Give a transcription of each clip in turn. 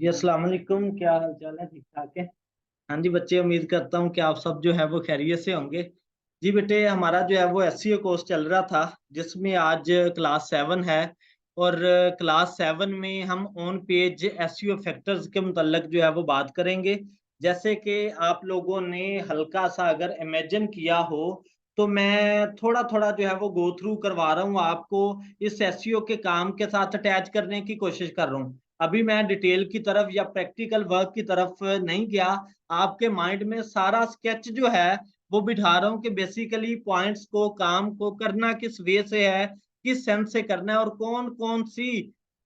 जी अस्सलाम वालेकुम। क्या हाल चाल है? ठीक ठाक है। हाँ जी बच्चे, उम्मीद करता हूँ कि आप सब जो है वो खैरियत से होंगे। जी बेटे, हमारा जो है वो एसईओ कोर्स चल रहा था, जिसमें आज क्लास 7 है। और क्लास 7 में हम ऑन पेज एसईओ फैक्टर्स के मुतल्लक जो है वो बात करेंगे। जैसे कि आप लोगों ने हल्का सा अगर इमेजिन किया हो, तो मैं थोड़ा थोड़ा जो है वो गो थ्रू करवा रहा हूँ आपको। इस एसईओ के काम के साथ अटैच करने की कोशिश कर रहा हूँ। अभी मैं डिटेल की तरफ या प्रैक्टिकल वर्क की तरफ नहीं गया। आपके माइंड में सारा स्केच जो है वो बिठा रहा हूँ कि बेसिकली पॉइंट्स को, काम को करना किस वे से है, किस सेंस से करना है, और कौन कौन सी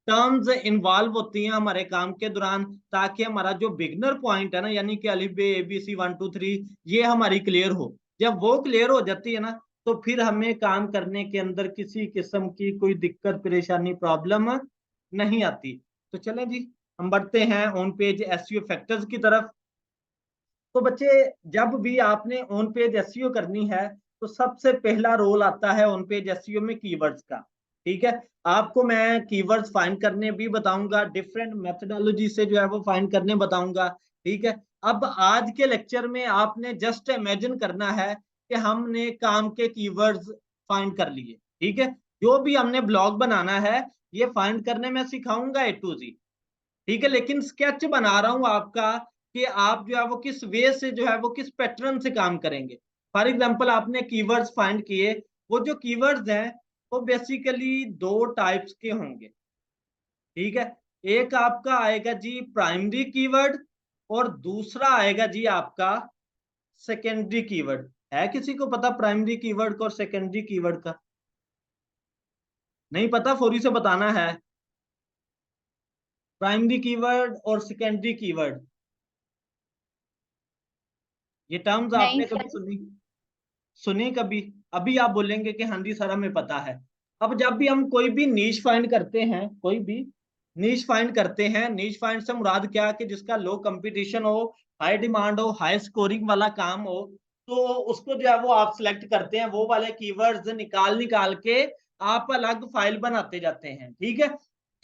टर्म्स इन्वॉल्व होती हैं हमारे काम के दौरान, ताकि हमारा जो बिगनर पॉइंट है ना, यानी कि अलिफ बे ABC 1 2 3, ये हमारी क्लियर हो। जब वो क्लियर हो जाती है ना, तो फिर हमें काम करने के अंदर किसी किस्म की कोई दिक्कत, परेशानी, प्रॉब्लम नहीं आती। तो चलें जी, हम बढ़ते हैं ऑन पेज एसईओ फैक्टर्स की तरफ। तो बच्चे, जब भी आपने ऑन पेज एसईओ करनी है, तो सबसे पहला रोल आता है ऑन पेज एसईओ में कीवर्ड्स का। ठीक है, आपको मैं कीवर्ड्स फाइंड करने भी बताऊंगा, डिफरेंट मेथडोलॉजी से जो है वो फाइंड करने बताऊंगा। ठीक है, अब आज के लेक्चर में आपने जस्ट इमेजिन करना है कि हमने काम के कीवर्ड्स फाइंड कर लिए। ठीक है, जो भी हमने ब्लॉग बनाना है, ये फाइंड करने में सिखाऊंगा A to Z। ठीक है, लेकिन स्केच बना रहा हूं आपका कि आप जो है वो किस वे से, जो है वो किस पैटर्न से काम करेंगे। फॉर एग्जांपल, आपने कीवर्ड्स फाइंड किए। वो जो कीवर्ड्स हैं वो बेसिकली दो टाइप्स के होंगे। ठीक है, एक आपका आएगा जी प्राइमरी कीवर्ड, और दूसरा आएगा जी आपका सेकेंडरी कीवर्ड। है किसी को पता प्राइमरी कीवर्ड का और सेकेंडरी कीवर्ड का? नहीं पता? फौरी से बताना है। प्राइमरी कीवर्ड और सेकेंडरी कीवर्ड, ये टर्म्स नहीं आपने कभी सर। सुनी? सुनी कभी? अभी आप बोलेंगे कि हाँ जी सर हमें पता है। अब जब भी हम कोई भी नीश फाइंड करते हैं, कोई भी नीश फाइंड करते हैं, नीश फाइंड से मुराद क्या है कि जिसका लो कंपटीशन हो, हाई डिमांड हो, हाई स्कोरिंग वाला काम हो, तो उसको जो है वो आप सिलेक्ट करते हैं। वो वाले कीवर्ड्स निकाल निकाल के आप अलग फाइल बनाते जाते हैं। ठीक है,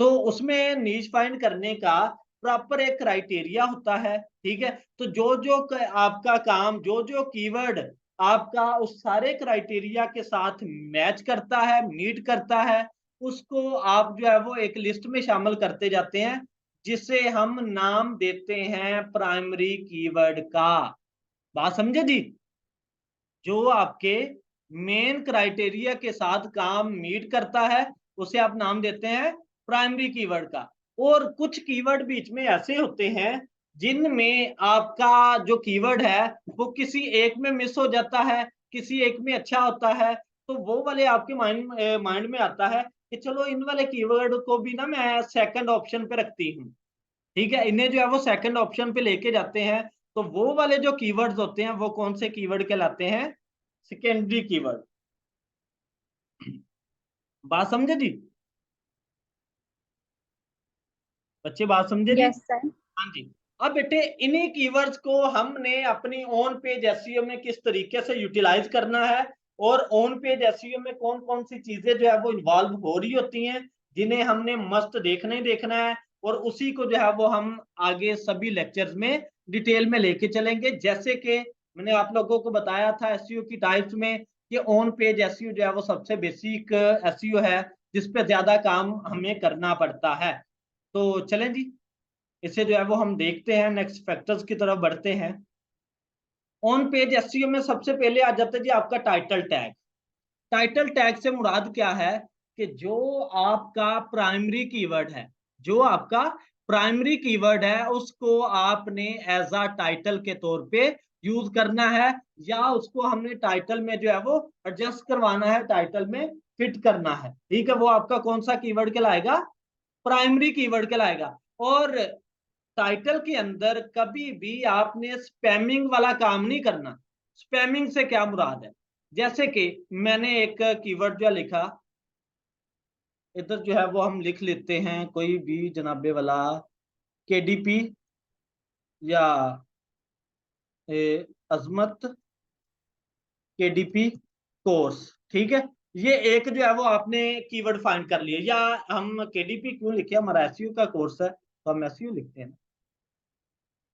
तो उसमें नीश फाइंड करने का प्रॉपर एक क्राइटेरिया होता है। ठीक है, तो जो जो आपका काम, जो जो कीवर्ड आपका उस सारे क्राइटेरिया के साथ मैच करता है, मीट करता है, उसको आप जो है वो एक लिस्ट में शामिल करते जाते हैं, जिसे हम नाम देते हैं प्राइमरी कीवर्ड का। बात समझे जी? जो आपके मेन क्राइटेरिया के साथ काम मीट करता है, उसे आप नाम देते हैं प्राइमरी कीवर्ड का। और कुछ कीवर्ड बीच में ऐसे होते हैं जिनमें आपका जो कीवर्ड है वो किसी एक में मिस हो जाता है, किसी एक में अच्छा होता है। तो वो वाले आपके माइंड में आता है कि चलो इन वाले कीवर्ड को भी ना मैं सेकंड ऑप्शन पे रखती हूँ। ठीक है, इन्हें जो है वो सेकंड ऑप्शन पे लेके जाते हैं। तो वो वाले जो कीवर्ड्स होते हैं वो कौन से कीवर्ड कहलाते हैं? Secondary keyword. बात समझे जी? बच्चे बात समझे जी? Yes sir. हाँ जी। अब बेटे, इन्हीं कीवर्ड्स को हमने अपनी ऑन पेज एसईओ में किस तरीके से यूटिलाइज करना है, और ऑन पेज एसईओ में कौन कौन सी चीजें जो है वो इन्वॉल्व हो रही होती हैं, जिन्हें हमने मस्त देखना ही देखना है। और उसी को जो है वो हम आगे सभी लेक्चर्स में डिटेल में लेके चलेंगे। जैसे कि मैंने आप लोगों को बताया था एसईओ की टाइप्स में, कि ऑन पेज एसईओ जो है वो सबसे बेसिक एसईओ है, जिसपे ज्यादा काम हमें करना पड़ता है। तो चलें जी, इसे जो है वो हम देखते हैं, नेक्स्ट फैक्टर्स की तरफ बढ़ते हैं। ऑन पेज एसईओ में सबसे पहले आ जाता है जी आपका टाइटल टैग। टाइटल टैग से मुराद क्या है कि जो आपका प्राइमरी कीवर्ड है, जो आपका प्राइमरी कीवर्ड है, उसको आपने एज अ टाइटल के तौर पे यूज करना है, या उसको हमने टाइटल में जो है वो एडजस्ट करवाना है, टाइटल में फिट करना है। ठीक है, वो आपका कौन सा कीवर्ड कहलाएगा? प्राइमरी कीवर्ड कहलाएगा। और टाइटल के अंदर कभी भी आपने स्पैमिंग वाला काम नहीं करना। स्पैमिंग से क्या मुराद है? जैसे कि मैंने एक कीवर्ड जो लिखा, इधर जो है वो हम लिख लेते हैं कोई भी जनाबे वाला KDP, या अजमत KDP कोर्स। ठीक है, ये एक जो है वो आपने कीवर्ड फाइंड कर लिया। या हम KDP क्यों लिखे, हमारा एसईओ का कोर्स है तो हम एसईओ लिखते हैं।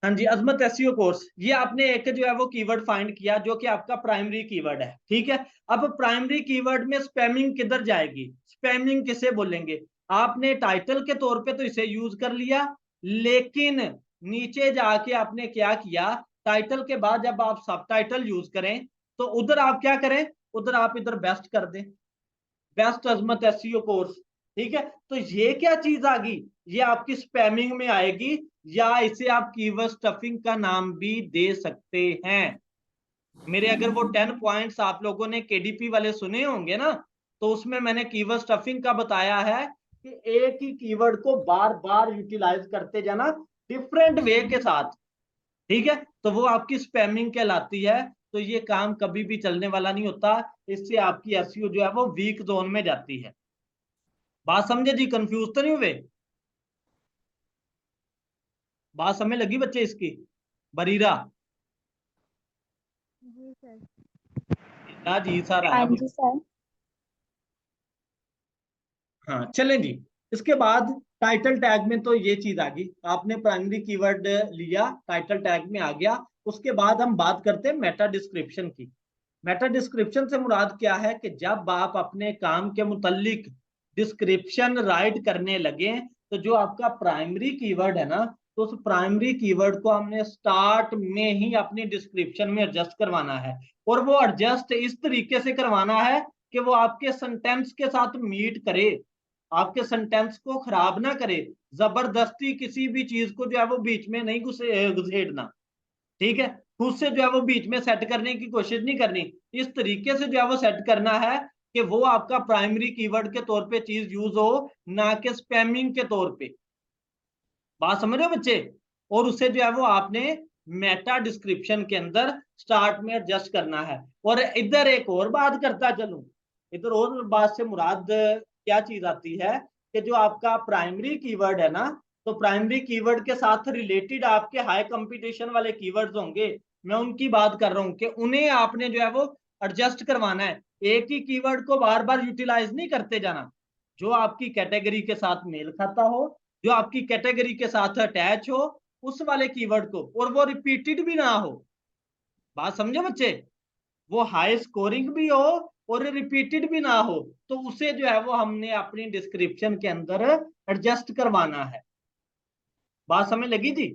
हाँ जी, अजमत एसईओ कोर्स, ये आपने एक जो है वो कीवर्ड फाइंड किया जो कि आपका प्राइमरी कीवर्ड है, ठीक है। अब प्राइमरी कीवर्ड में स्पैमिंग किधर जाएगी, स्पैमिंग किसे बोलेंगे? आपने टाइटल के तौर पे तो इसे यूज कर लिया, लेकिन नीचे जाके आपने क्या किया, टाइटल के बाद जब आप सब टाइटल यूज करें तो उधर आप क्या करें, उधर आप इधर बेस्ट कर दें, बेस्ट अजमत एसईओ कोर्स, ठीक है। तो ये क्या चीज आ गई, ये आपकी स्पैमिंग में आएगी, या इसे आप कीवर्ड स्टफिंग का नाम भी दे सकते हैं। मेरे अगर वो 10 पॉइंट्स आप लोगों ने केडीपी वाले सुने होंगे ना, तो उसमें मैंने कीवर्ड स्टफिंग का बताया है कि एक ही कीवर्ड को बार बार यूटिलाइज करते जाना डिफरेंट वे के साथ, ठीक है। तो वो आपकी स्पैमिंग कहलाती है। तो ये काम कभी भी चलने वाला नहीं होता, इससे आपकी एसईओ जो है वो वीक जोन में जाती है। बात समझे जी, कंफ्यूज तो नहीं हुए? बात समझ लगी बच्चे इसकी? बरीरा, जी सर। हाँ जी सर हाँ आया बोल। जी सर। हाँ चलें जी। इसके बाद टाइटल टैग में तो ये चीज आ गई, आपने प्राइमरी कीवर्ड लिया, टाइटल टैग में आ गया। उसके बाद हम बात करते हैं मेटा डिस्क्रिप्शन की। मेटा डिस्क्रिप्शन से मुराद क्या है कि जब आप अपने काम के मुतल्लिक डिस्क्रिप्शन राइट करने लगे, तो जो आपका प्राइमरी कीवर्ड है ना, तो उस प्राइमरी कीवर्ड को हमने स्टार्ट में ही अपनी डिस्क्रिप्शन में एडजस्ट करवाना है। और वो एडजस्ट इस तरीके से करवाना है कि वो आपके सेंटेंस के साथ मीट करे, आपके सेंटेंस को खराब ना करे। जबरदस्ती किसी भी चीज को जो है वो बीच में नहीं घुसेड़ना, ठीक है। खुद से जो है वो बीच में सेट करने की कोशिश नहीं करनी, इस तरीके से जो है वो सेट करना है कि वो आपका प्राइमरी कीवर्ड के तौर पे चीज यूज हो, ना कि स्पैमिंग के तौर पे। बात समझ रहे हो बच्चे? और उसे जो है वो आपने मेटा डिस्क्रिप्शन के अंदर स्टार्ट में एडजस्ट करना है। और इधर एक और बात करता चलूं, इधर और बात से मुराद क्या चीज आती है कि जो आपका प्राइमरी कीवर्ड है ना, तो प्राइमरी कीवर्ड के साथ रिलेटेड आपके हाई कंपटीशन वाले कीवर्ड्स होंगे, मैं उनकी बात कर रहा हूं कि उन्हें आपने जो है वो एडजस्ट करवाना है। एक ही कीवर्ड को बार बार यूटिलाइज नहीं करते जाना। जो आपकी कैटेगरी के साथ मेल खाता हो, जो आपकी कैटेगरी के साथ अटैच हो, उस वाले कीवर्ड को, और वो रिपीटेड भी ना हो। बात समझे बच्चे? वो हाई स्कोरिंग भी हो और रिपीटेड भी ना हो, तो उसे जो है वो हमने अपनी डिस्क्रिप्शन के अंदर एडजस्ट करवाना है। बात समझ लगी थी?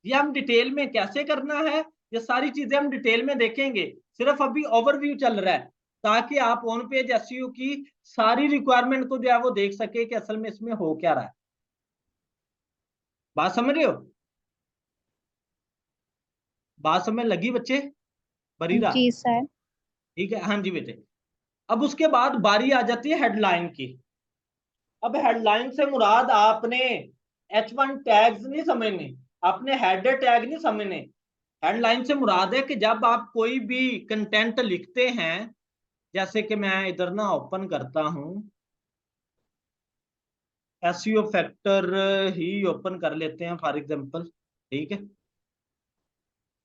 ये हम डिटेल में कैसे करना है, ये सारी चीजें हम डिटेल में देखेंगे, सिर्फ अभी ओवरव्यू चल रहा है, ताकि आप ऑन पेज एसईओ की सारी रिक्वायरमेंट को जो है वो देख सके कि असल में इसमें हो क्या रहा है। बात समझ रहे हो? बात समझ लगी बच्चे? बरीरा, जी सर। ठीक है, हाँ जी बेटे। अब उसके बाद बारी आ जाती है हेडलाइन की। अब हेडलाइन से मुराद आपने H1 टैग्स नहीं समझने, आपने हेडर टैग नहीं समझने। हेडलाइन से मुराद है कि जब आप कोई भी कंटेंट लिखते हैं, जैसे कि मैं इधर ना ओपन करता हूं, एसईओ फैक्टर ही ओपन कर लेते हैं फॉर एग्जांपल, ठीक है।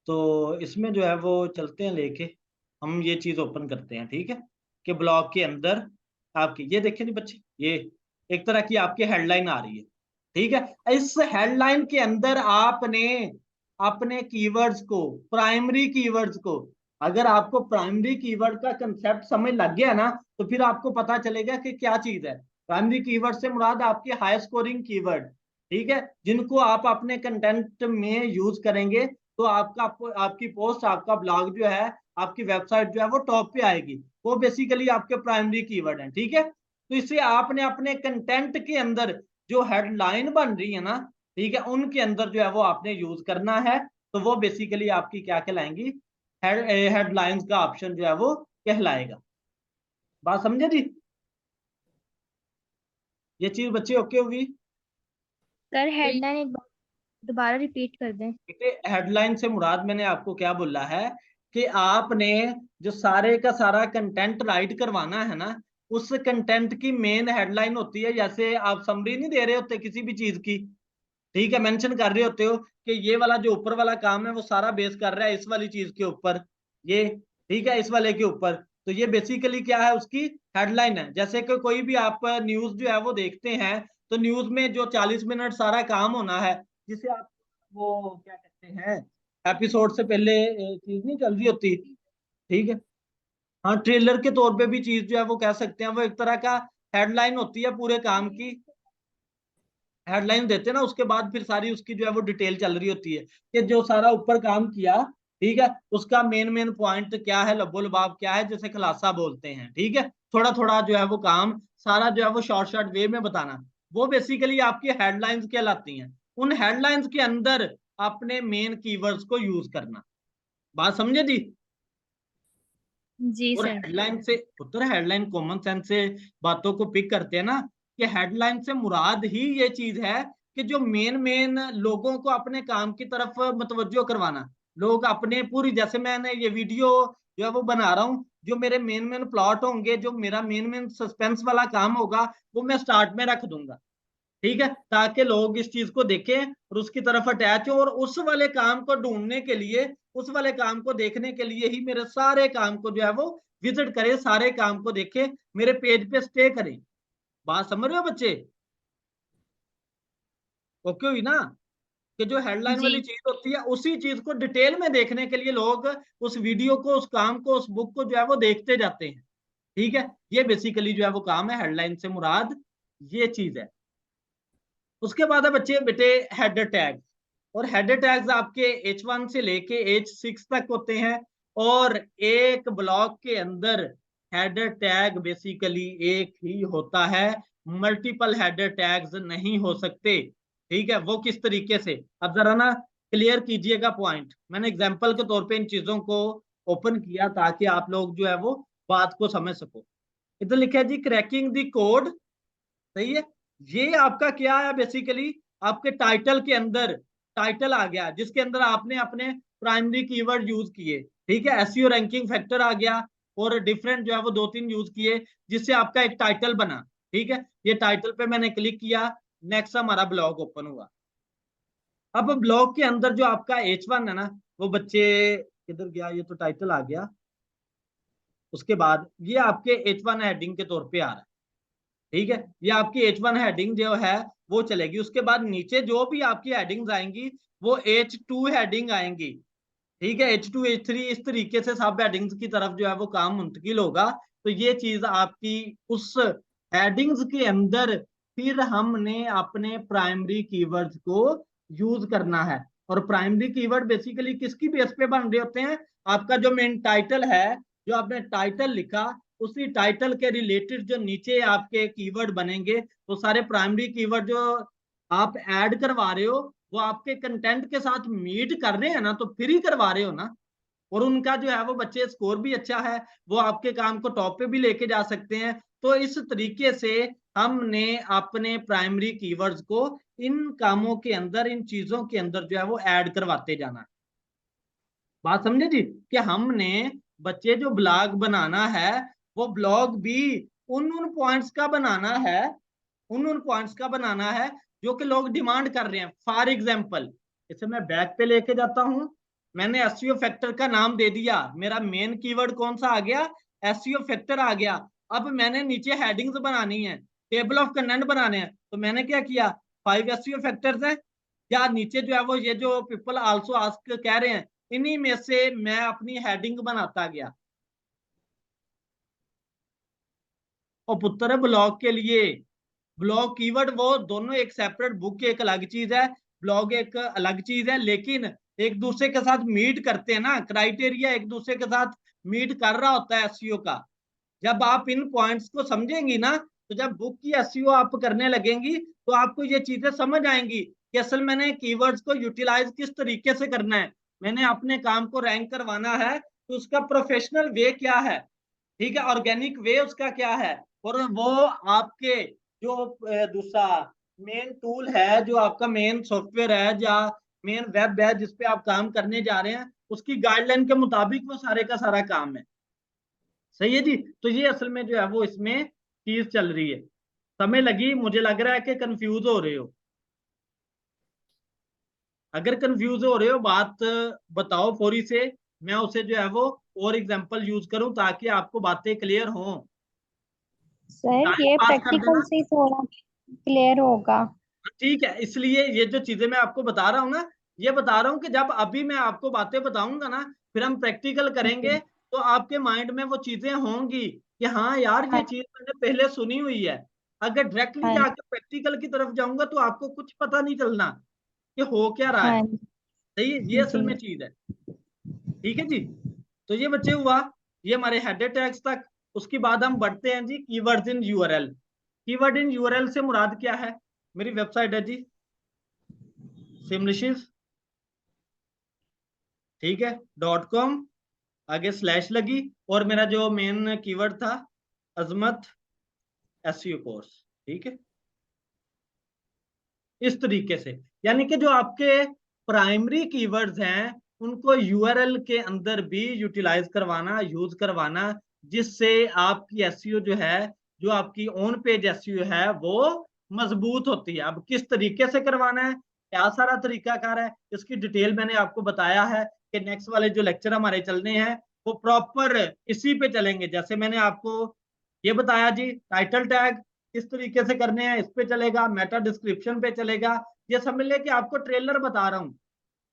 तो इसमें जो है वो चलते हैं लेके, हम ये चीज ओपन करते हैं, ठीक है, कि ब्लॉग के अंदर आपकी ये देखें नहीं बच्चे, ये एक तरह की आपकी हेडलाइन आ रही है, ठीक है। इस हेडलाइन के अंदर आपने अपने कीवर्ड्स को, प्राइमरी कीवर्ड्स को, अगर आपको प्राइमरी कीवर्ड का कंसेप्ट समझ लग गया ना, तो फिर आपको पता चलेगा कि क्या चीज है। प्राइमरी कीवर्ड से मुराद आपके हाई स्कोरिंग कीवर्ड, ठीक है, जिनको आप अपने कंटेंट में यूज करेंगे, तो आपका आपकी पोस्ट, आपका ब्लॉग जो है, आपकी वेबसाइट जो है वो टॉप पे आएगी। वो बेसिकली आपके प्राइमरी कीवर्ड हैं, ठीक है। तो इससे आपने अपने कंटेंट के अंदर जो हेडलाइन बन रही है ना, ठीक है, उनके अंदर जो है वो आपने यूज करना है। तो वो बेसिकली आपकी क्या कहलाएंगी, हेडलाइंस का ऑप्शन जो है वो कहलाएगा। बात समझे जी? ये चीज बच्चे ओके हुई? सर हेडलाइन एक बार दोबारा रिपीट कर दें। हेडलाइन से मुराद मैंने आपको क्या बोला है कि आपने जो सारे का सारा कंटेंट राइट करवाना है ना, उस कंटेंट की मेन हेडलाइन होती है। जैसे आप समरी नहीं दे रहे होते किसी भी चीज की, ठीक है, मेंशन कर रहे होते हो कि ये वाला जो ऊपर वाला काम है वो सारा बेस कर रहा है इस वाली चीज के ऊपर, ये, ठीक है, इस वाले के ऊपर। तो ये बेसिकली क्या है, उसकी हेडलाइन है। जैसे कि कोई भी आप न्यूज जो है वो देखते हैं, तो न्यूज में जो 40 मिनट सारा काम होना है, जिसे आप वो क्या कहते हैं, एपिसोड से पहले चीज नहीं चल रही होती, ठीक है। हाँ, ट्रेलर के तौर पे भी चीज जो है वो कह सकते हैं, वो एक तरह का हेडलाइन होती है पूरे काम की। हेडलाइन देते हैं ना, उसके बाद फिर सारी उसकी जो है वो डिटेल चल रही होती है कि जो सारा ऊपर काम किया, ठीक है, उसका मेन मेन पॉइंट क्या है, लबो लबाब क्या है, जैसे खुलासा बोलते हैं, ठीक है। थोड़ा थोड़ा जो है वो काम सारा जो है वो शॉर्ट शॉर्ट वे में बताना, वो बेसिकली आपकी हेडलाइंस कहलाती हैं। उन हेडलाइंस के अंदर अपने मेन कीवर्ड्स को यूज करना। बात समझे जी। जी और सर। हेडलाइन से पुत्र, हेडलाइन कॉमन सेंस से बातों को पिक करते हैं ना, कि हेडलाइन से मुराद ही ये चीज है कि जो मेन मेन लोगों को अपने काम की तरफ मुतवज्जो करवाना। लोग अपने पूरी, जैसे मैंने ये वीडियो जो है वो बना रहा हूँ, जो मेरे मेन मेन प्लॉट होंगे, जो मेरा मेन मेन सस्पेंस वाला काम होगा, वो मैं स्टार्ट में रख दूंगा, ठीक है, ताकि लोग इस चीज को देखें और उसकी तरफ अटैच हो, और उस वाले काम को ढूंढने के लिए, उस वाले काम को देखने के लिए ही मेरे सारे काम को जो है वो विजिट करें, सारे काम को देखें, मेरे पेज पे स्टे करें। बात समझ रहे हो बच्चे? ओके हुई ना? कि जो हेडलाइन जी। वाली चीज होती है, उसी चीज को डिटेल में देखने के लिए लोग उस वीडियो को, उस काम को, उस बुक को जो है वो देखते जाते हैं, ठीक है। ये बेसिकली जो है वो काम है, हेडलाइन से मुराद ये चीज है। उसके बाद है बच्चे बेटे हेडर टैग। और हेडर टैग्स आपके H1 से लेके H6 तक होते हैं। और एक ब्लॉक के अंदर हेडर टैग बेसिकली एक ही होता है, मल्टीपल हेडर टैग्स नहीं हो सकते, ठीक है। वो किस तरीके से, अब जरा ना क्लियर कीजिएगा पॉइंट। मैंने एग्जांपल के तौर पे इन चीजों को ओपन किया ताकि आप लोग जो है वो बात को समझ सको। इधर लिखा है जी क्रैकिंग द कोड, सही है। ये आपका क्या है बेसिकली, आपके टाइटल के अंदर टाइटल आ गया जिसके अंदर आपने अपने प्राइमरी कीवर्ड यूज किए, ठीक है। एसईओ रैंकिंग फैक्टर आ गया, और डिफरेंट जो है वो दो तीन यूज किए, जिससे आपका एक टाइटल बना, ठीक है। ये टाइटल पे मैंने क्लिक किया, नेक्स्ट हमारा ब्लॉग ओपन हुआ। अब ब्लॉग के अंदर जो आपका H1 है ना, वो बच्चे किधर गया, ये तो टाइटल आ गया। उसके बाद ये आपके H1 हेडिंग के तौर पे आ रहा है, ठीक है। ये आपकी H1 हेडिंग जो है वो चलेगी। उसके बाद नीचे जो भी आपकी हेडिंग्स आएंगी वो H2 हेडिंग आएंगी, ठीक है। H2 H3 इस तरीके से सब हेडिंग्स की तरफ जो है वो काम मुंतकिल होगा। तो ये चीज आपकी उस हेडिंग्स के अंदर फिर हमने अपने प्राइमरी कीवर्ड्स को यूज करना है। और प्राइमरी कीवर्ड बेसिकली किसकी बेस पे बन रहे होते हैं, आपका जो मेन टाइटल है, जो आपने टाइटल लिखा, उसी टाइटल के रिलेटेड जो नीचे आपके कीवर्ड बनेंगे, तो सारे प्राइमरी कीवर्ड जो आप ऐड करवा रहे हो, वो आपके कंटेंट के साथ मीट कर रहे हैं ना, तो फिर ही करवा रहे हो ना। और उनका जो है वो बच्चे स्कोर भी अच्छा है, वो आपके काम को टॉप पे भी लेके जा सकते हैं। तो इस तरीके से हमने अपने प्राइमरी कीवर्ड्स को इन कामों के अंदर, इन चीजों के अंदर जो है वो ऐड करवाते जाना है। बात समझे जी, कि हमने बच्चे जो ब्लॉग बनाना है, वो ब्लॉग भी उन उन पॉइंट्स का बनाना है, उन उन पॉइंट्स का बनाना है जो कि लोग डिमांड कर रहे हैं। फॉर एग्जाम्पल, इसे मैं बैक पे लेके जाता हूं, मैंने एसईओ फैक्टर का नाम दे दिया, मेरा मेन कीवर्ड कौन सा आ गया, एसईओ फैक्टर आ गया। अब मैंने नीचे हेडिंग्स बनानी है, टेबल ऑफ कंटेंट बनाने हैं, तो मैंने क्या किया, 5 एसईओ फैक्टर्स है, या नीचे जो है वो ये जो पीपल आल्सो आस्क कह रहे हैं, इन्हीं में से मैं अपनी हेडिंग बनाता गया। और पुत्र ब्लॉग के लिए, ब्लॉग कीवर्ड वो दोनों एक सेपरेट बुक की एक अलग चीज है, ब्लॉग एक अलग चीज है, लेकिन एक दूसरे के साथ मीट करते हैं ना, क्राइटेरिया एक दूसरे के साथ मीट कर रहा होता है एसईओ का। जब आप इन पॉइंट्स को समझेंगी ना, तो जब बुक की एसईओ आप करने लगेंगी, तो आपको ये चीजें समझ आएंगी कि असल मैंने कीवर्ड्स को यूटिलाइज किस तरीके से करना है। मैंने अपने काम को रैंक करवाना है, तो उसका प्रोफेशनल वे क्या है, ठीक है, ऑर्गेनिक वे उसका क्या है। और वो आपके जो दूसरा मेन टूल है, जो आपका मेन सॉफ्टवेयर है या मेन वेब है जिसपे आप काम करने जा रहे हैं, उसकी गाइडलाइन के मुताबिक वो सारे का सारा काम है। सही है जी। तो ये असल में जो है वो इसमें चीज चल रही है। समय लगी, मुझे लग रहा है कि कंफ्यूज हो रहे हो। अगर कंफ्यूज हो रहे हो, बात बताओ फौरी से, मैं उसे जो है वो और एग्जांपल यूज करूं ताकि आपको बातें क्लियर हों। सर टाइम ये पास कर प्रैक्टिकल देना, से ही थोड़ा क्लियर होगा। ठीक है। इसलिए ये जो चीजें मैं आपको बता रहा हूँ ना, ये बता रहा हूँ कि जब अभी मैं आपको बातें बताऊंगा ना, फिर हम प्रैक्टिकल करेंगे, तो आपके माइंड में वो चीजें होंगी कि हाँ यार ये हाँ चीज मैंने पहले सुनी हुई है। अगर डायरेक्टली हाँ जाके प्रैक्टिकल की तरफ जाऊंगा तो आपको कुछ पता नहीं चलना कि हो क्या रहा है। हाँ सही है, ये असल में जी चीज है। ठीक है जी। तो ये बच्चे हुआ, ये हमारे हेडर टैग्स तक। उसके बाद हम बढ़ते हैं जी keywords in URL. Keyword in URL से मुराद क्या है? मेरी वेबसाइट है जी सिमलिशिस, ठीक है, .com, आगे स्लैश लगी, और मेरा जो मेन कीवर्ड था अजमत एसईओ कोर्स। ठीक है, इस तरीके से, यानी कि जो आपके प्राइमरी कीवर्ड्स हैं उनको यूआरएल के अंदर भी यूटिलाइज करवाना, यूज करवाना, जिससे आपकी एसईओ जो है, जो आपकी ऑन पेज एसईओ है, वो मजबूत होती है। अब किस तरीके से करवाना है, क्या सारा तरीकाकार है, इसकी डिटेल मैंने आपको बताया है कि नेक्स्ट वाले जो लेक्चर हमारे चलने हैं वो प्रॉपर इसी पे चलेंगे। जैसे मैंने आपको ये बताया जी, टाइटल टैग किस तरीके से करने हैं इस पे चलेगा, मेटा डिस्क्रिप्शन पे चलेगा। ये समझ लें कि आपको ट्रेलर बता रहा हूं,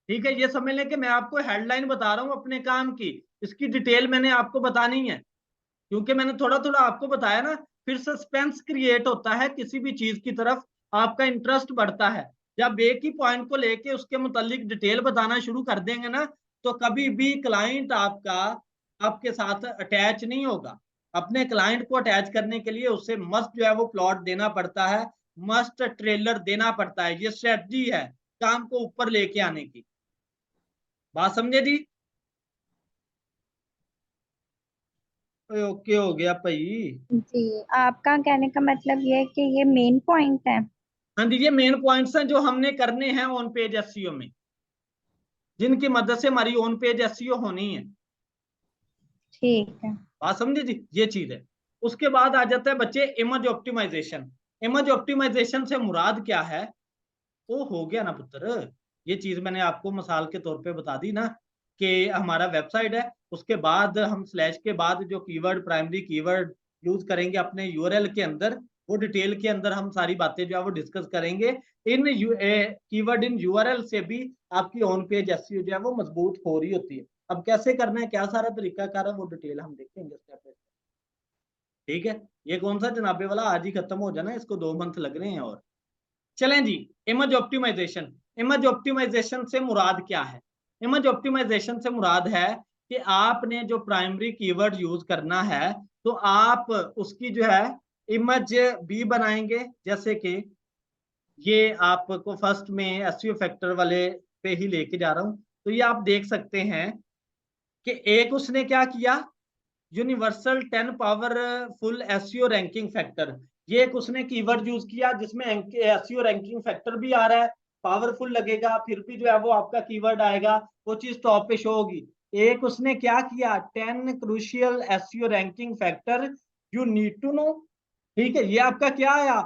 ठीक है, ये समझ लें कि मैं आपको हेडलाइन बता रहा हूं अपने काम की, इसकी डिटेल मैंने आपको बतानी है। क्योंकि मैंने थोड़ा थोड़ा आपको बताया ना, फिर सस्पेंस क्रिएट होता है किसी भी चीज की तरफ, आपका इंटरेस्ट बढ़ता है। जब एक ही पॉइंट को लेके उसके मुतालिक डिटेल बताना शुरू कर देंगे ना, तो कभी भी क्लाइंट आपका आपके साथ अटैच नहीं होगा। अपने क्लाइंट को अटैच करने के लिए उससे मस्ट जो है वो प्लॉट देना पड़ता है, मस्ट ट्रेलर देना पड़ता है। ये स्ट्रेटजी है काम को ऊपर लेके आने की। बात समझे जी? ओके हो गया भाई। जी। आपका कहने का मतलब ये है कि ये मेन पॉइंट है। हाँ जी, ये मेन पॉइंट्स हैं जो हमने करने हैं ऑन पेज एसईओ में, जिनकी मदद से हमारी ऑन पेज एसईओ होनी है। ठीक है। बात समझे जी, ये चीज है। उसके बाद आ जाता है बच्चे इमेज ऑप्टिमाइजेशन। इमेज ऑप्टिमाइजेशन से मुराद क्या है? वो हो गया ना पुत्र, ये चीज मैंने आपको मिसाल के तौर पे बता दी ना, कि हमारा वेबसाइट है, उसके बाद हम स्लैश के बाद जो कीवर्ड, प्राइमरी कीवर्ड यूज करेंगे अपने यूआरएल के अंदर, वो डिटेल के अंदर हम सारी बातें जो है वो डिस्कस करेंगे। इन कीवर्ड इन यूआरएल से भी आपकी ऑन पेज एसईओ जो है वो मजबूत हो रही होती है। अब कैसे करना है, क्या सारा तरीका कार है, वो डिटेल हम देखेंगे स्टेप बाय स्टेप। ठीक है, ये कौन सा जनाबे वाला आज ही खत्म हो जाना, इसको 2 मंथ लग रहे हैं और। चलें जी, इमेज ऑप्टिमाइजेशन। इमेज ऑप्टिमाइजेशन से मुराद क्या है? इमेज ऑप्टिमाइजेशन से मुराद है कि आपने जो प्राइमरी कीवर्ड यूज करना है, तो आप उसकी जो है इमेज भी बनाएंगे। जैसे कि ये आपको फर्स्ट में एसईओ फैक्टर वाले पे ही लेके जा रहा हूं, तो ये आप देख सकते हैं कि एक उसने क्या किया, universal 10 powerful SEO ranking factor, ये एक उसने कीवर्ड यूज किया जिसमें एसईओ रैंकिंग फैक्टर भी आ रहा है, पावरफुल लगेगा, फिर भी जो है वो आपका कीवर्ड आएगा, वो चीज टॉप पे शो होगी। एक उसने क्या किया, 10 crucial SEO ranking factor you need to know. ठीक है, ये आपका क्या आया,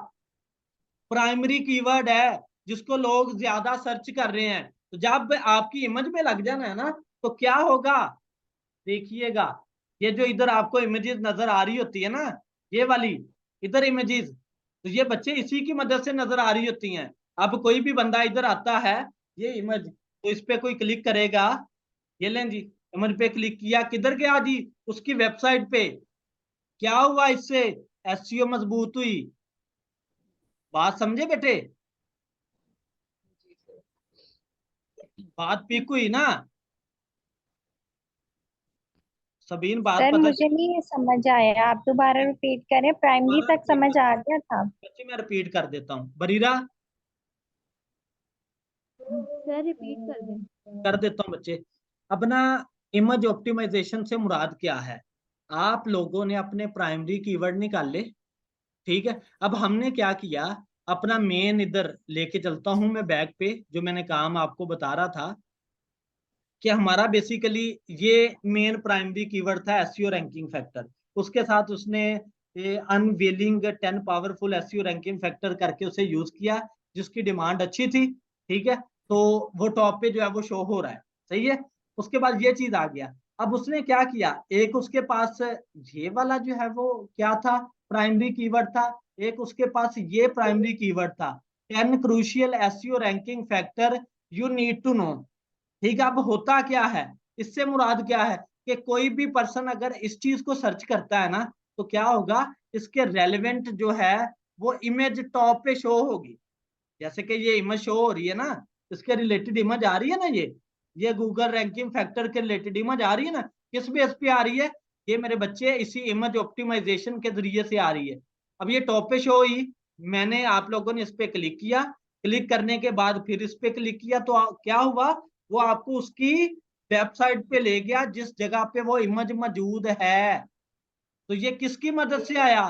प्राइमरी कीवर्ड है जिसको लोग ज्यादा सर्च कर रहे हैं। तो जब आपकी इमेज में लग जाना है ना, तो क्या होगा, देखिएगा, ये जो इधर आपको इमेजेस नजर आ रही होती है ना, ये वाली इधर इमेजेस, तो ये बच्चे इसी की मदद से नजर आ रही होती हैं। अब कोई भी बंदा इधर आता है, ये इमेज, तो इस पे कोई क्लिक करेगा, ये लें जी, इमेज पे क्लिक किया, किधर गया जी, उसकी वेबसाइट पे। क्या हुआ इससे, एसईओ मजबूत हुई। बात समझे बेटे, बात पिक हुई ना, सबीन बात सर पता मुझे नहीं समझ आया, आप दोबारा रिपीट करें, प्राइमरी दोबारा तक रिपीट समझ कर, आ गया था। बच्चे मैं रिपीट कर देता हूँ, बरीरा सर रिपीट कर दें। कर देता हूँ बच्चे। अपना इमेज ऑप्टिमाइजेशन से मुराद क्या है, आप लोगों ने अपने प्राइमरी कीवर्ड निकाले, ठीक है। अब हमने क्या किया, अपना मेन इधर लेके चलता हूं मैं बैक पे, जो मैंने काम आपको बता रहा था कि हमारा बेसिकली ये मेन प्राइमरी कीवर्ड था एसईओ रैंकिंग फैक्टर। उसके साथ उसने unveiling 10 powerful SEO ranking factor करके उसे यूज किया, जिसकी डिमांड अच्छी थी, ठीक है, तो वो टॉप पे जो है वो शो हो रहा है। सही है, उसके बाद ये चीज आ गया। अब उसने क्या किया, एक उसके पास ये वाला जो है वो क्या था, प्राइमरी कीवर्ड था, एक उसके पास ये प्राइमरी कीवर्ड था, 10 crucial SEO ranking factor you need to know. ठीक है, अब होता क्या है, इससे मुराद क्या है कि कोई भी पर्सन अगर इस चीज को सर्च करता है ना, तो क्या होगा, इसके रेलेवेंट जो है वो इमेज टॉप पे शो होगी। जैसे कि ये इमेज शो हो रही है ना, इसके रिलेटेड इमेज आ रही है ना, ये गूगल रैंकिंग फैक्टर के रिलेटेड इमेज आ रही है ना, किस बेस पे आ रही है, ये मेरे बच्चे इसी इमेज ऑप्टिमाइजेशन के जरिए से आ रही है। अब ये टॉप पे शो हुई, मैंने आप लोगों ने इस पे क्लिक किया, क्लिक करने के बाद फिर इस पे क्लिक किया, तो क्या हुआ, वो आपको उसकी वेबसाइट पे ले गया जिस जगह पे वो इमेज मौजूद है। तो ये किसकी मदद से आया,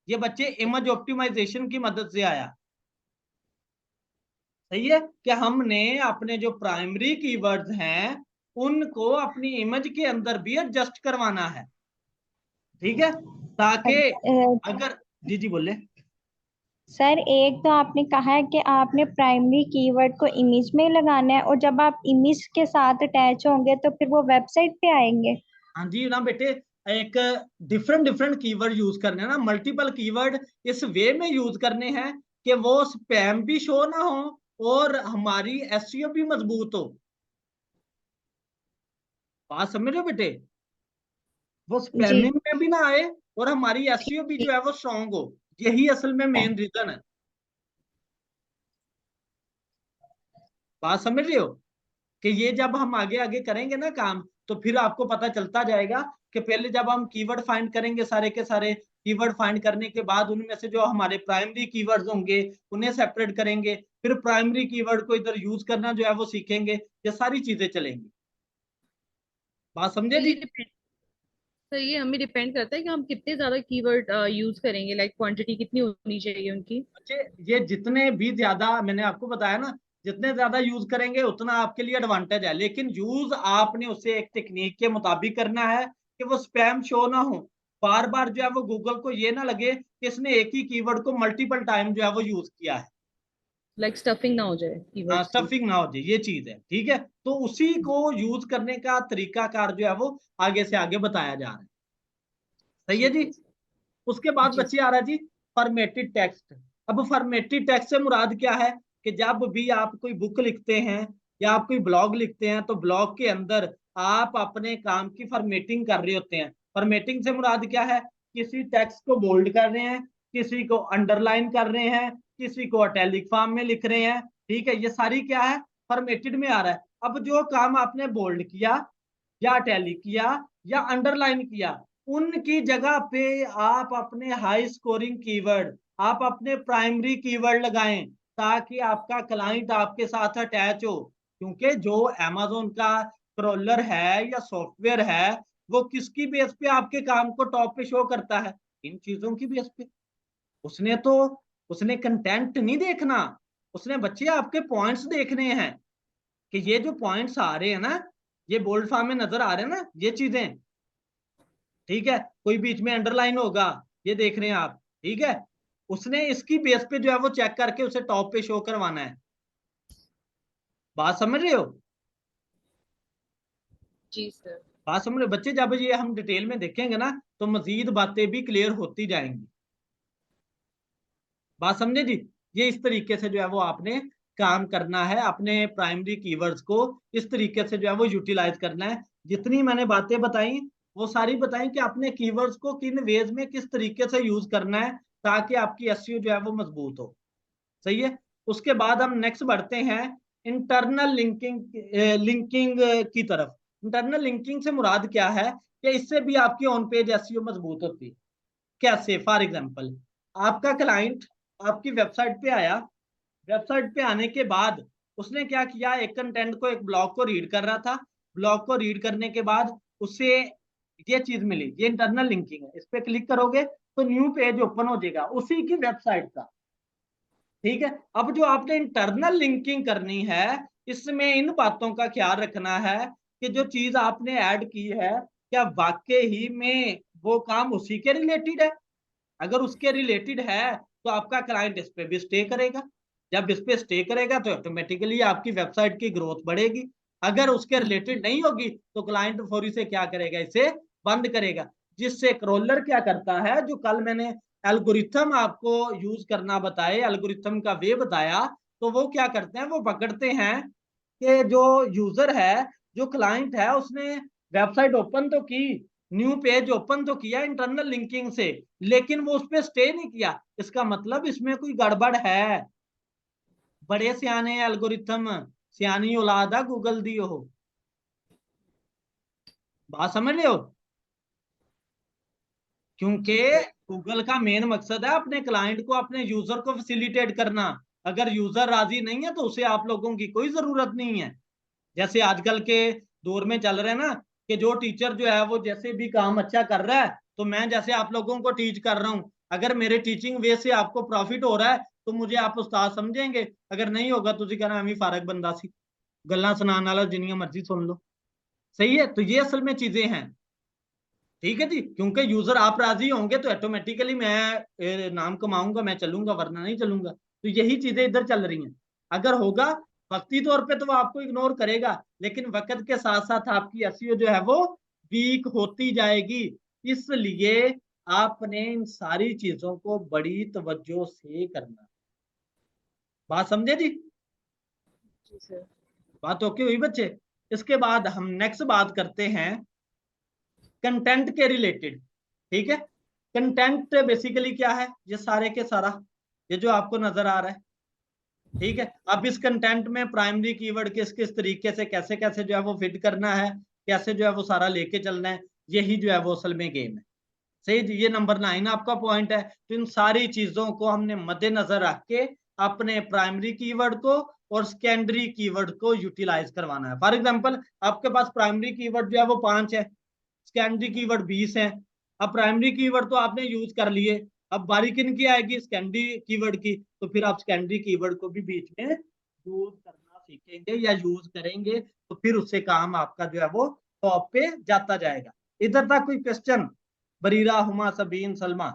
ये बच्चे इमेज ऑप्टिमाइजेशन की मदद से आया। सही है कि हमने अपने जो प्राइमरी कीवर्ड्स हैं उनको अपनी इमेज के अंदर भी एडजस्ट करवाना है। ठीक है, ताकि अगर जी जी बोले। सर एक तो आपने कहा है कि आपने प्राइमरी कीवर्ड को इमेज में लगाना है, और जब आप इमेज के साथ अटैच होंगे तो फिर वो वेबसाइट पे आएंगे। हाँ जी ना बेटे, एक डिफरेंट डिफरेंट कीवर्ड यूज करने हैं ना, मल्टीपल कीवर्ड इस वे में यूज करने हैं कि वो स्पैम भी शो ना हो और हमारी एसईओ भी मजबूत हो। बात समझ रहे हो बेटे, वो जी। स्पैमिंग में भी ना आए और हमारी एसईओ भी जो है वो स्ट्रांग हो। यही असल में मेन रीजन है। बात समझ रहे हो कि ये जब हम आगे आगे करेंगे ना काम, तो फिर आपको पता चलता जाएगा कि पहले जब हम कीवर्ड फाइंड करेंगे, सारे के सारे कीवर्ड फाइंड करने के बाद उनमें से जो हमारे प्राइमरी कीवर्ड्स होंगे उन्हें सेपरेट करेंगे, फिर प्राइमरी कीवर्ड को इधर यूज करना जो है वो सीखेंगे, ये सारी चीजें चलेंगी। बात समझे तो जी। ये डिपेंड, तो ये हमें डिपेंड करता है कि हम कितने ज्यादा कीवर्ड यूज करेंगे, लाइक क्वांटिटी कितनी होनी चाहिए उनकी। बच्चे ये जितने भी ज्यादा, मैंने आपको बताया ना, जितने ज्यादा यूज करेंगे उतना आपके लिए एडवांटेज है, लेकिन यूज आपने उसे एक टेक्निक के मुताबिक करना है कि वो स्पैम शो ना हो। बार बार जो है वो गूगल को ये ना लगे कि इसने एक ही कीवर्ड को मल्टीपल टाइम जो है वो यूज किया है। लाइक स्टफिंग ना हो जाए हाँ, कीवर्ड्स की। स्टफिंग ना हो जाए, ये चीज है। ठीक है, तो उसी को यूज करने का तरीकाकार जो है वो आगे से आगे बताया जा रहा है। सही है ठीक जी। है। उसके बाद जी। बच्चे आ रहा है जी फॉर्मेटेड टेक्स्ट। अब फॉर्मेटेड टेक्स्ट से मुराद क्या है कि जब भी आप कोई बुक लिखते हैं या आप कोई ब्लॉग लिखते हैं, तो ब्लॉग के अंदर आप अपने काम की फॉर्मेटिंग कर रहे होते हैं। फॉर्मेटिंग से मुराद क्या है, किसी टेक्स्ट को बोल्ड कर रहे हैं, किसी को अंडरलाइन कर रहे हैं, किसी को अटैलिक फॉर्म में लिख रहे हैं। ठीक है, ये सारी क्या है, फॉर्मेटेड में आ रहा है। अब जो काम आपने बोल्ड किया या अटैलिक किया या अंडरलाइन किया, उनकी जगह पे आप अपने हाई स्कोरिंग कीवर्ड, आप अपने प्राइमरी कीवर्ड लगाएं, ताकि आपका क्लाइंट आपके साथ अटैच हो। क्योंकि जो amazon का क्रॉलर है या सॉफ्टवेयर है, वो किसकी बेस पे आपके काम को टॉप पे शो करता है, इन चीजों की बेस पे। उसने तो उसने कंटेंट नहीं देखना, उसने बच्चे आपके पॉइंट्स देखने हैं कि ये जो पॉइंट्स आ रहे हैं ना, ये बोल्ड फॉर्म में नजर आ रहे हैं ना ये चीजें। ठीक है, कोई बीच में अंडरलाइन होगा, ये देख रहे हैं आप। ठीक है, उसने इसकी बेस पे जो है वो चेक करके उसे टॉप पे शो करवाना है। बात समझ रहे हो, जी सर। बात समझ रहे हो बच्चे, जब ये हम डिटेल में देखेंगे ना तो मजीद बातें भी क्लियर होती जाएंगी। बात समझे जी। ये इस तरीके से जो है वो आपने काम करना है, अपने प्राइमरी कीवर्ड्स को इस तरीके से जो है वो यूटिलाइज करना है। जितनी मैंने बातें बताई वो सारी बताई कि अपने कीवर्ड्स को किन वेज में किस तरीके से यूज करना है, ताकि आपकी एसईओ जो है वो मजबूत हो। सही है। उसके बाद हम नेक्स्ट बढ़ते हैं इंटरनल लिंकिंग की तरफ। इंटरनल लिंकिंग से मुराद क्या है कि इससे भी आपकी ऑन पेज एसईओ मजबूत होती है। कैसे, फॉर एग्जांपल, आपका क्लाइंट आपकी वेबसाइट पे आया, वेबसाइट पे आने के बाद उसने क्या किया, एक कंटेंट को, एक ब्लॉग को रीड कर रहा था। ब्लॉग को रीड करने के बाद उसे ये चीज मिली, ये इंटरनल लिंकिंग है। इस पे क्लिक करोगे तो न्यू पेज ओपन हो जाएगा उसी की वेबसाइट का। ठीक है, अब जो आपने इंटरनल लिंकिंग करनी है, इसमें इन बातों का ख्याल रखना है कि जो चीज आपने ऐड की है, क्या वाकई ही में वो काम उसी के रिलेटेड है। अगर उसके रिलेटेड है तो आपका क्लाइंट इस पे भी स्टे करेगा। जब इस पे स्टे करेगा तो ऑटोमेटिकली आपकी वेबसाइट की ग्रोथ बढ़ेगी। अगर उसके रिलेटेड नहीं होगी तो क्लाइंट फौरी से क्या करेगा, इसे बंद करेगा। जिससे क्रॉलर क्या करता है, जो कल मैंने एल्गोरिथम आपको यूज करना बताए, एल्गोरिथम का वे बताया, तो वो क्या करते हैं, वो पकड़ते हैं कि जो यूजर है, जो क्लाइंट है, उसने वेबसाइट ओपन तो की, न्यू पेज ओपन तो किया इंटरनल लिंकिंग से, लेकिन वो उस पर स्टे नहीं किया। इसका मतलब इसमें कोई गड़बड़ है। बड़े सियाने एल्गोरिथम, सियानी औलाद है गूगल दी हो। बात समझ रहे हो? क्योंकि गूगल का मेन मकसद है अपने क्लाइंट को, अपने यूजर को फैसिलिटेट करना। अगर यूजर राजी नहीं है तो उसे आप लोगों की कोई जरूरत नहीं है। जैसे आजकल के दौर में चल रहे हैं ना, कि जो टीचर जो है वो जैसे भी काम अच्छा कर रहा है, तो मैं जैसे आप लोगों को टीच कर रहा हूं, अगर मेरे टीचिंग वे से आपको प्रॉफिट हो रहा है तो मुझे आप उस्ताद समझेंगे, अगर नहीं होगा तो कहना हमें फारग बंदा सी, गल्ला सुनाने वाला जिन्नियां मर्जी सुन लो। सही है, तो ये असल में चीजें हैं। ठीक है जी, क्योंकि यूजर आप राजी होंगे तो ऑटोमेटिकली मैं नाम कमाऊंगा, मैं चलूंगा, वरना नहीं चलूंगा। तो यही चीजें इधर चल रही हैं। अगर होगा वक्ती तौर पे तो वो आपको इग्नोर करेगा, लेकिन वक्त के साथ साथ आपकी एसईओ जो है वो वीक होती जाएगी। इसलिए आपने इन सारी चीजों को बड़ी तवज्जो से करना। बात समझे जी? जी सर। बात ओके हुई बच्चे? इसके बाद हम नेक्स्ट बात करते हैं कंटेंट के रिलेटेड। ठीक है, कंटेंट बेसिकली क्या है? ये सारे के सारा ये जो आपको नजर आ रहा है। ठीक है, अब इस कंटेंट में प्राइमरी कीवर्ड किस किस तरीके से कैसे कैसे जो है वो फिट करना है, कैसे जो है वो सारा लेके चलना है, यही जो है वो असल में गेम है। सही जी, ये नंबर 9 आपका पॉइंट है। तो इन सारी चीजों को हमने मद्देनजर रख के अपने प्राइमरी कीवर्ड को और सेकेंडरी कीवर्ड को यूटिलाइज करवाना है। फॉर एग्जांपल, आपके पास प्राइमरी कीवर्ड जो है वो 5 है, सेकेंडरी कीवर्ड 20 है। अब प्राइमरी कीवर्ड तो आपने यूज कर लिए, अब बारी किन की आएगी? सेकेंडरी कीवर्ड की। तो फिर आप सेकेंडरी कीवर्ड को भी बीच में यूज करना सीखेंगे या यूज करेंगे, तो फिर उससे काम आपका जो है वो टॉप पे जाता जाएगा। इधर तक कोई क्वेश्चन? बरीरा, हुमा, सबीन, सलमा?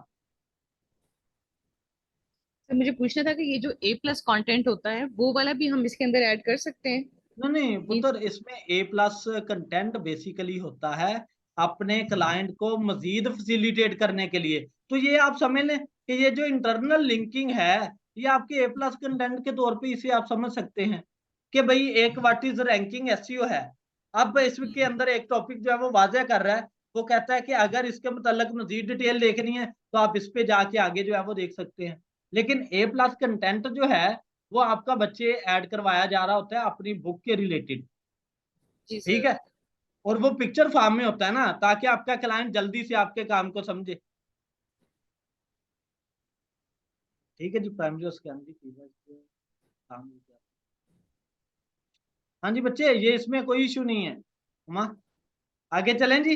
सर मुझे पूछना था कि ये जो ए प्लस कंटेंट होता है वो वाला भी हम इसके अंदर ऐड कर सकते हैं? नहीं नहीं ये पुत्र, इसमें ए प्लस कंटेंट बेसिकली होता है अपने क्लाइंट को मजीद फैसिलिटेट करने के लिए। तो ये आप समझ लें कि ये जो इंटरनल लिंकिंग है, ये आपके ए प्लस कंटेंट के तौर पे इसे आप समझ सकते हैं कि भाई एक व्हाट इज रैंकिंग एसईओ है। अब इसके अंदर एक टॉपिक जो है वो वाजह कर रहा है, वो कहता है कि अगर इसके मतलब मजीद डिटेल देखनी है तो आप इस पे जाके आगे जो है वो देख सकते हैं। लेकिन ए प्लस कंटेंट जो है वो आपका बच्चे ऐड करवाया जा रहा होता है अपनी बुक के रिलेटेड। जी ठीक सर। है, और वो पिक्चर फॉर्म में होता है ना, ताकि आपका क्लाइंट जल्दी से आपके काम को समझे। ठीक है जी, प्राइमरी और सेकेंडरी कीवर्ड काम हो गया। हाँ जी बच्चे, ये इसमें कोई इशू नहीं है। उमा, आगे चलें जी।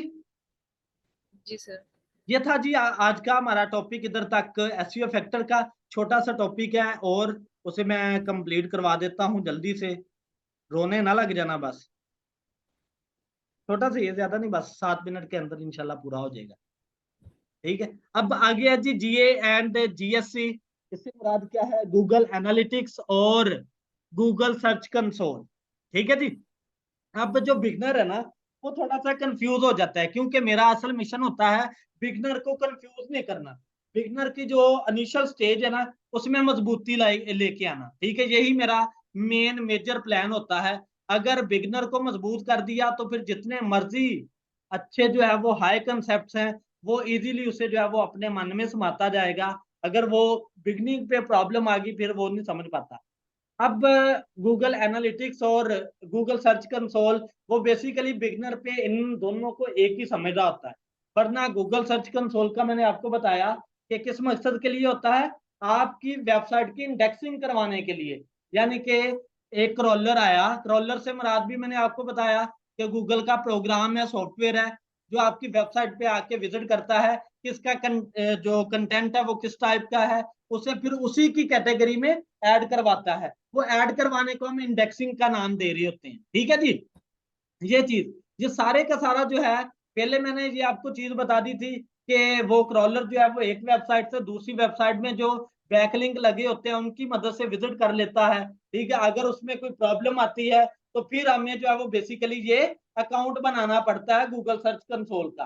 जी सर। ये था जी आज का हमारा टॉपिक इधर तक, एसईओ फैक्टर का छोटा सा टॉपिक है, और उसे मैं कंप्लीट करवा देता हूँ जल्दी से। रोने ना लग जाना बस, छोटा सा ये, ज्यादा नहीं, बस 7 मिनट के अंदर इंशाल्लाह पूरा हो जाएगा। ठीक है, अब आ गया जी जीए एंड जीएससी। इससे मुराद क्या है? गूगल एनालिटिक्स और गूगल सर्च कंसोल। ठीक है जी। अब जो बिगनर है ना, वो थोड़ा सा कंफ्यूज हो जाता है, क्योंकि मेरा असल मिशन होता है बिगनर को कंफ्यूज नहीं करना। बिगनर की जो इनिशियल स्टेज है ना, उसमें मजबूती लेके आना। ठीक है, यही मेरा मेन मेजर प्लान होता है। अगर बिगनर को मजबूत कर दिया तो फिर जितने मर्जी अच्छे जो है वो हाई कंसेप्ट हैं, वो इजीली उसे जो है वो अपने मन में समाता जाएगा। अगर वो बिगनिंग पे प्रॉब्लम आ गई, फिर वो नहीं समझ पाता। अब गूगल एनालिटिक्स और गूगल सर्च कंसोल, वो बेसिकली बिगनर पे इन दोनों को एक ही समझ रहा होता है। वरना गूगल सर्च कंसोल का मैंने आपको बताया कि किस मकसद के लिए होता है? आपकी वेबसाइट की इंडेक्सिंग करवाने के लिए। यानी कि एक क्रॉलर आया, क्रॉलर से मुराद भी मैंने आपको बताया कि गूगल का प्रोग्राम है, सॉफ्टवेयर है, जो आपकी वेबसाइट पे आके विजिट करता है, किसका जो कंटेंट है वो किस टाइप का है, उसे फिर उसी की कैटेगरी में ऐड करवाता है। वो ऐड करवाने को हम इंडेक्सिंग का नाम दे रहे होते हैं। ठीक है जी, ये चीज, ये सारे का सारा जो है, पहले मैंने ये आपको चीज बता दी थी कि वो क्रॉलर जो है वो एक वेबसाइट से दूसरी वेबसाइट में जो बैकलिंक लगे होते हैं उनकी मदद से विजिट कर लेता है। ठीक है, अगर उसमें कोई प्रॉब्लम आती है तो फिर हमें जो है वो बेसिकली ये अकाउंट बनाना पड़ता है गूगल सर्च कंसोल का।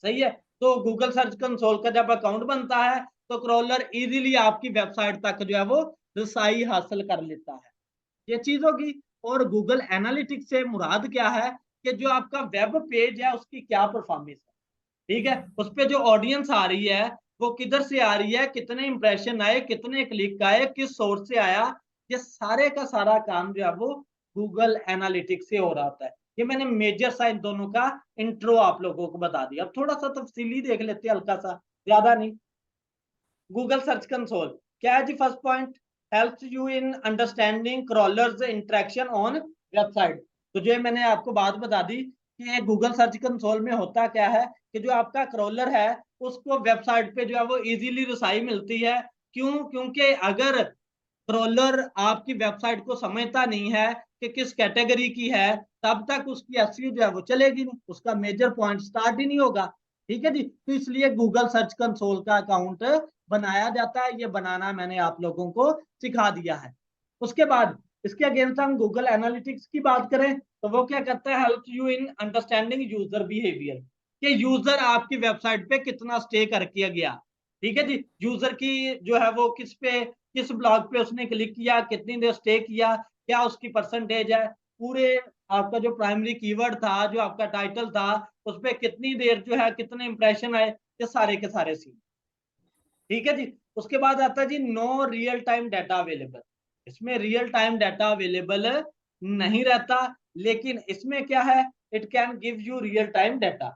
सही है, तो गूगल सर्च कंसोल का जब अकाउंट बनता है तो क्रॉलर इजीली आपकी वेबसाइट तक जो है वो रसाई हासिल कर लेता है। ये चीज होगी। और गूगल एनालिटिक्स से मुराद क्या है कि जो आपका वेब पेज है उसकी क्या परफॉर्मेंस है, ठीक है, उस पर जो ऑडियंस आ रही है वो किधर से आ रही है, कितने इंप्रेशन आए, कितने क्लिक आए, किस सोर्स से आया, ये सारे का सारा काम जो है वो गूगल एनालिटिक्स से हो रहा होता है। ये मैंने मेजर सा इन दोनों का इंट्रो आप लोगों को बता दिया। अब थोड़ा सा तफसीली देख लेते हैं, हल्का सा, ज्यादा नहीं। गूगल सर्च कंसोल क्या है जी? First point, helps you in understanding crawlers interaction on website. तो जो मैंने आपको बात बता दी कि गूगल सर्च कंसोल में होता क्या है कि जो आपका क्रॉलर है उसको वेबसाइट पे जो है वो इजीली रसाई मिलती है। क्यों? क्योंकि अगर क्रॉलर आपकी वेबसाइट को समझता नहीं है कि किस कैटेगरी की है, तब तक उसकी एसईओ जो है वो चलेगी नहीं, उसका मेजर पॉइंट स्टार्ट ही नहीं होगा। ठीक है जी, तो इसलिए गूगल सर्च कंसोल का अकाउंट बनाया जाता है। ये बनाना मैंने आप लोगों को सिखा दिया है। उसके बाद इसके अगेंस्ट हम गूगल एनालिटिक्स की बात करें तो वो क्या करता है? Help you in understanding user behaviour, कि यूजर आपकी वेबसाइट पे कितना स्टे करके गया। ठीक है जी, यूजर की जो है वो किस ब्लॉग पे उसने क्लिक किया, कितनी देर स्टे किया, क्या उसकी परसेंटेज है, पूरे आपका जो प्राइमरी कीवर्ड था, जो आपका टाइटल था, उस पर कितनी देर जो है कितने इंप्रेशन आए, ये सारे के सारे सीन। ठीक है जी, उसके बाद आता है जी no real time data available. इसमें रियल टाइम डाटा अवेलेबल नहीं रहता, लेकिन इसमें क्या है, it can give you real time data.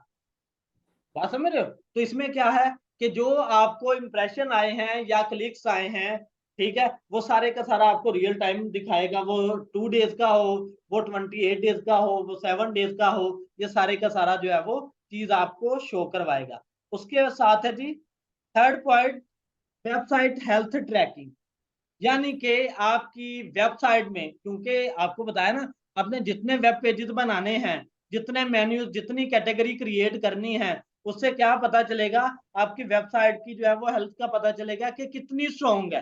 बात समझ रहे हो? तो इसमें क्या है कि जो आपको इंप्रेशन आए हैं या क्लिक्स आए हैं, ठीक है, वो सारे का सारा आपको रियल टाइम दिखाएगा। वो 2 डेज का हो, वो 28 डेज का हो, वो 7 डेज का हो, ये सारे का सारा जो है वो चीज आपको शो करवाएगा। उसके साथ है जी third point, website health tracking. यानी कि आपकी वेबसाइट में, क्योंकि आपको बताया ना, आपने जितने वेब पेजेस बनाने हैं, जितने मेन्यूज, जितनी कैटेगरी क्रिएट करनी है, उससे क्या पता चलेगा? आपकी वेबसाइट की जो है वो हेल्थ का पता चलेगा कि कितनी स्ट्रॉन्ग है।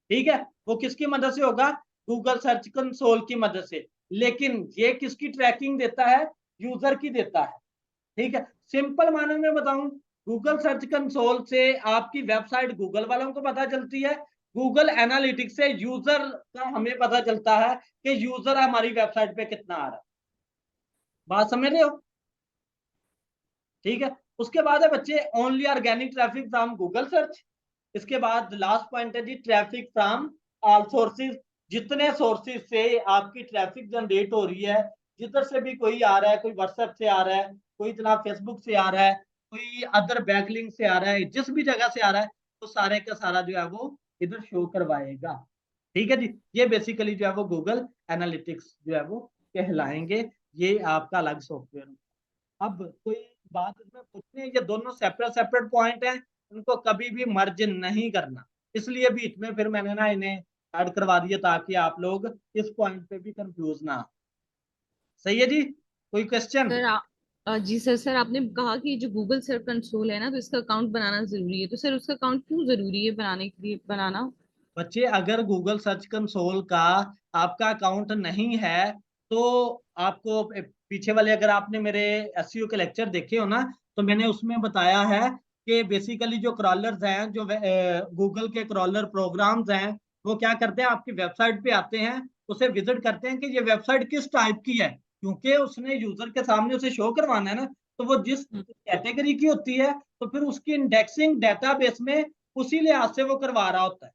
ठीक है, वो किसकी मदद से होगा? गूगल सर्च कंसोल की मदद से। लेकिन ये किसकी ट्रैकिंग देता है? यूजर की देता है। ठीक है, सिंपल माने में बताऊं, गूगल सर्च कंसोल से आपकी वेबसाइट गूगल वालों को पता चलती है, गूगल एनालिटिक्स से यूजर का हमें पता चलता है कि यूजर हमारी वेबसाइट पे कितना आ रहा है। बात समझ रहे हो? ठीक है, उसके बाद है बच्चे only organic traffic from Google search. इसके बाद लास्ट पॉइंट है जी ट्रैफिक फ्रॉम ऑल सोर्सेज। जितने सोर्सेज से आपकी ट्रैफिक जनरेट हो रही है, जिधर से भी कोई आ रहा है, कोई व्हाट्सएप से आ रहा है, कोई जनाब फेसबुक से आ रहा है, कोई अदर बैकलिंक से आ रहा है, जिस भी जगह से आ रहा है, तो सारे का सारा जो है वो इधर शो करवाएगा। ठीक है जी, ये बेसिकली जो है वो गूगल एनालिटिक्स जो है वो कहलाएंगे। ये आपका अलग सॉफ्टवेयर। अब कोई बात इसमें पूछनी है? ये दोनों सेपरेट सेपरेट पॉइंट हैं, उनको कभी भी मर्ज नहीं करना। इसलिए बीच में फिर मैंने ना इन्हें ऐड करवा दिया ताकि आप लोग इस पॉइंट पे भी कंफ्यूज ना हो। सही है जी, कोई क्वेश्चन? सर जी सर आपने कहा कि जो गूगल सर्च कंसोल है ना, तो इसका अकाउंट बनाना जरूरी है। तो सर उसका अकाउंट क्यों जरूरी है बनाने के लिए, बनाना? बच्चे, अगर गूगल सर्च कंसोल का आपका अकाउंट नहीं है तो आपको पीछे वाले, अगर आपने मेरे एसईओ के लेक्चर देखे हो ना, तो मैंने उसमें बताया है कि बेसिकली जो क्रॉलर्स हैं, जो गूगल के क्रॉलर प्रोग्राम्स हैं, वो क्या करते हैं? आपकी वेबसाइट पे आते हैं, उसे विजिट करते हैं कि ये वेबसाइट किस टाइप की है, क्योंकि उसने यूजर के सामने उसे शो करवाना है ना। तो वो जिस हम्म। कैटेगरी की होती है, तो फिर उसकी इंडेक्सिंग डेटाबेस में उसी लिहाज से वो करवा रहा होता है।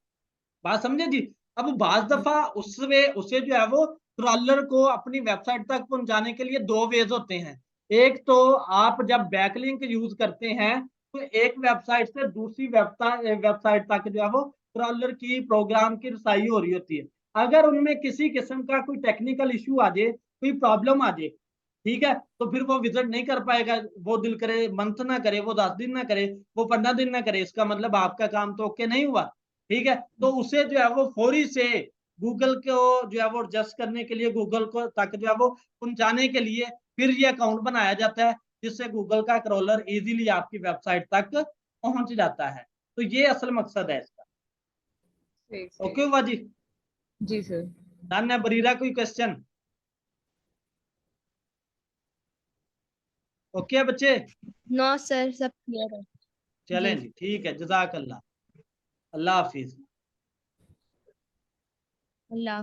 बात समझे जी? अब बाज दफा उससे उसे जो है वो क्रॉलर को अपनी वेबसाइट तक पहुंचाने के लिए दो वेज होते हैं। एक तो आप जब बैकलिंक यूज करते हैं तो एक वेबसाइट से दूसरी वेबसाइट तक जो है वो क्रॉलर की प्रोग्राम की रसाई हो रही होती है। अगर उनमें किसी किस्म का कोई टेक्निकल इशू आ जाए, कोई प्रॉब्लम आ जाए, ठीक है, तो फिर वो विजिट नहीं कर पाएगा। वो दिल करे मंथ ना करे, वो 10 दिन ना करे, वो 15 दिन ना करे, इसका मतलब आपका काम तो ओके नहीं हुआ। ठीक है, तो उसे जो है वो फौरी से गूगल को जो है वो एडजस्ट करने के लिए, गूगल को तक जो है वो पहुंचाने के लिए फिर ये अकाउंट बनाया जाता है, जिससे गूगल का क्रॉलर इजीली आपकी वेबसाइट तक पहुंच जाता है। तो ये असल मकसद है इसका। सही सही। ओके हुआ जी? जी सर। डन है बरीरा? कोई क्वेश्चन? ओके है बच्चे? नो सर, सब क्लियर है। चलें जी। जी, ठीक है, जजाक अल्लाह। अल्लाह हाफिज। अल्लाह।